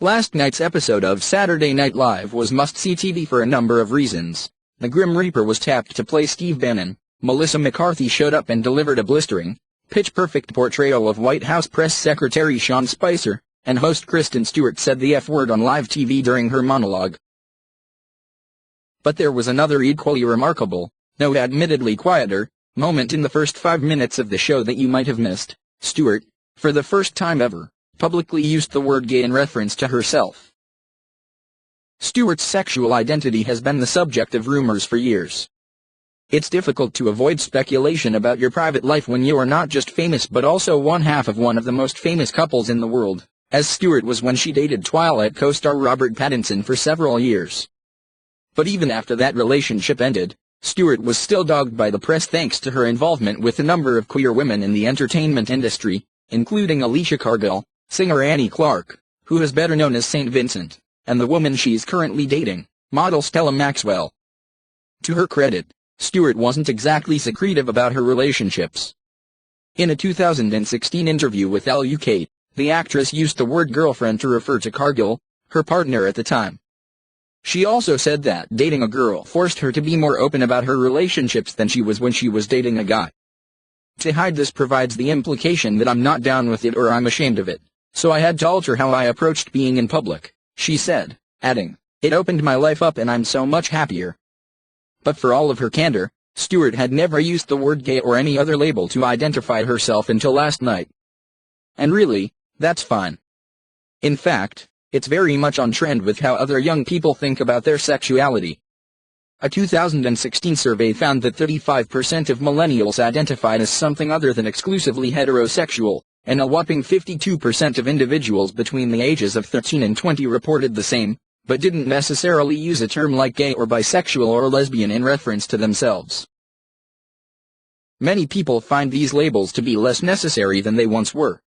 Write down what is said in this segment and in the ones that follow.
Last night's episode of Saturday Night Live was must-see TV for a number of reasons. The Grim Reaper was tapped to play Steve Bannon, Melissa McCarthy showed up and delivered a blistering, pitch-perfect portrayal of White House Press Secretary Sean Spicer, and host Kristen Stewart said the F-word on live TV during her monologue. But there was another equally remarkable, though admittedly quieter, moment in the first 5 minutes of the show that you might have missed. Stewart, for the first time ever, publicly used the word gay in reference to herself. Stewart's sexual identity has been the subject of rumors for years. It's difficult to avoid speculation about your private life when you are not just famous but also one half of one of the most famous couples in the world, as Stewart was when she dated Twilight co-star Robert Pattinson for several years. But even after that relationship ended, Stewart was still dogged by the press thanks to her involvement with a number of queer women in the entertainment industry, including Alicia Cargill, singer Annie Clark, who is better known as St. Vincent, and the woman she's currently dating, model Stella Maxwell. To her credit, Stewart wasn't exactly secretive about her relationships. In a 2016 interview with LUK, the actress used the word girlfriend to refer to Cargill, her partner at the time. She also said that dating a girl forced her to be more open about her relationships than she was when she was dating a guy. To hide this provides the implication that I'm not down with it or I'm ashamed of it, so I had to alter how I approached being in public, she said, adding, "It opened my life up and I'm so much happier." But for all of her candor, Stewart had never used the word gay or any other label to identify herself until last night. And really, that's fine. In fact, it's very much on trend with how other young people think about their sexuality. A 2016 survey found that 35% of millennials identified as something other than exclusively heterosexual, and a whopping 52% of individuals between the ages of 13 and 20 reported the same, but didn't necessarily use a term like gay or bisexual or lesbian in reference to themselves. Many people find these labels to be less necessary than they once were.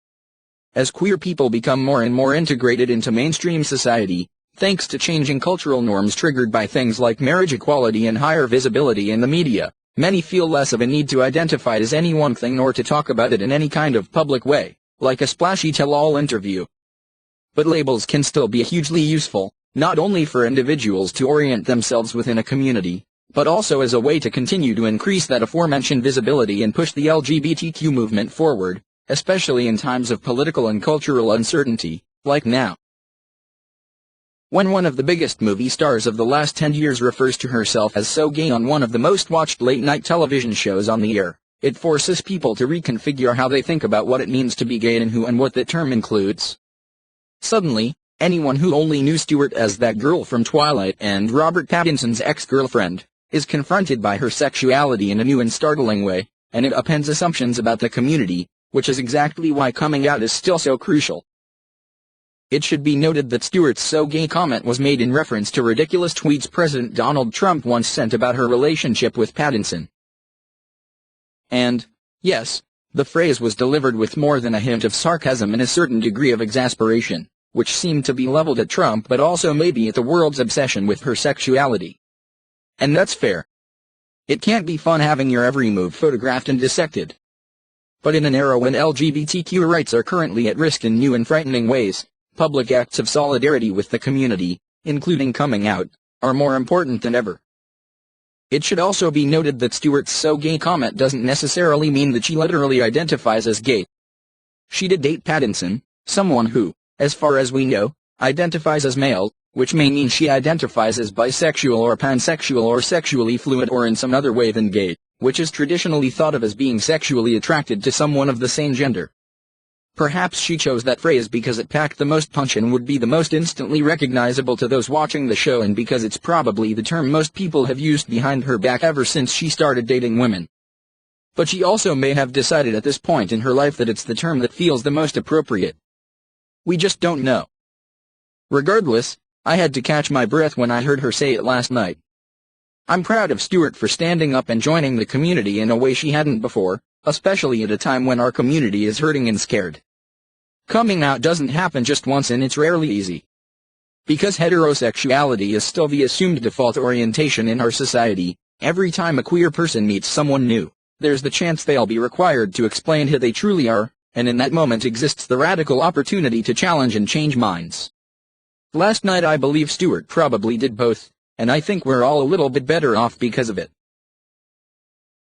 As queer people become more and more integrated into mainstream society, thanks to changing cultural norms triggered by things like marriage equality and higher visibility in the media, many feel less of a need to identify as any one thing nor to talk about it in any kind of public way, like a splashy tell-all interview. But labels can still be hugely useful, not only for individuals to orient themselves within a community, but also as a way to continue to increase that aforementioned visibility and push the LGBTQ movement forward, especially in times of political and cultural uncertainty, like now. When one of the biggest movie stars of the last 10 years refers to herself as so gay on one of the most watched late-night television shows on the air, it forces people to reconfigure how they think about what it means to be gay and who and what that term includes. Suddenly, anyone who only knew Stewart as that girl from Twilight and Robert Pattinson's ex-girlfriend, is confronted by her sexuality in a new and startling way, and it upends assumptions about the community, which is exactly why coming out is still so crucial. It should be noted that Stewart's "so gay" comment was made in reference to ridiculous tweets President Donald Trump once sent about her relationship with Pattinson. And, yes, the phrase was delivered with more than a hint of sarcasm and a certain degree of exasperation, which seemed to be leveled at Trump but also maybe at the world's obsession with her sexuality. And that's fair. It can't be fun having your every move photographed and dissected. But in an era when LGBTQ rights are currently at risk in new and frightening ways, public acts of solidarity with the community, including coming out, are more important than ever. It should also be noted that Stewart's "so gay" comment doesn't necessarily mean that she literally identifies as gay. She did date Pattinson, someone who, as far as we know, identifies as male, which may mean she identifies as bisexual or pansexual or sexually fluid or in some other way than gay, which is traditionally thought of as being sexually attracted to someone of the same gender. Perhaps she chose that phrase because it packed the most punch and would be the most instantly recognizable to those watching the show, and because it's probably the term most people have used behind her back ever since she started dating women. But she also may have decided at this point in her life that it's the term that feels the most appropriate. We just don't know. Regardless, I had to catch my breath when I heard her say it last night. I'm proud of Stewart for standing up and joining the community in a way she hadn't before, especially at a time when our community is hurting and scared. Coming out doesn't happen just once and it's rarely easy. Because heterosexuality is still the assumed default orientation in our society, every time a queer person meets someone new, there's the chance they'll be required to explain who they truly are, and in that moment exists the radical opportunity to challenge and change minds. Last night I believe Stewart probably did both, and I think we're all a little bit better off because of it.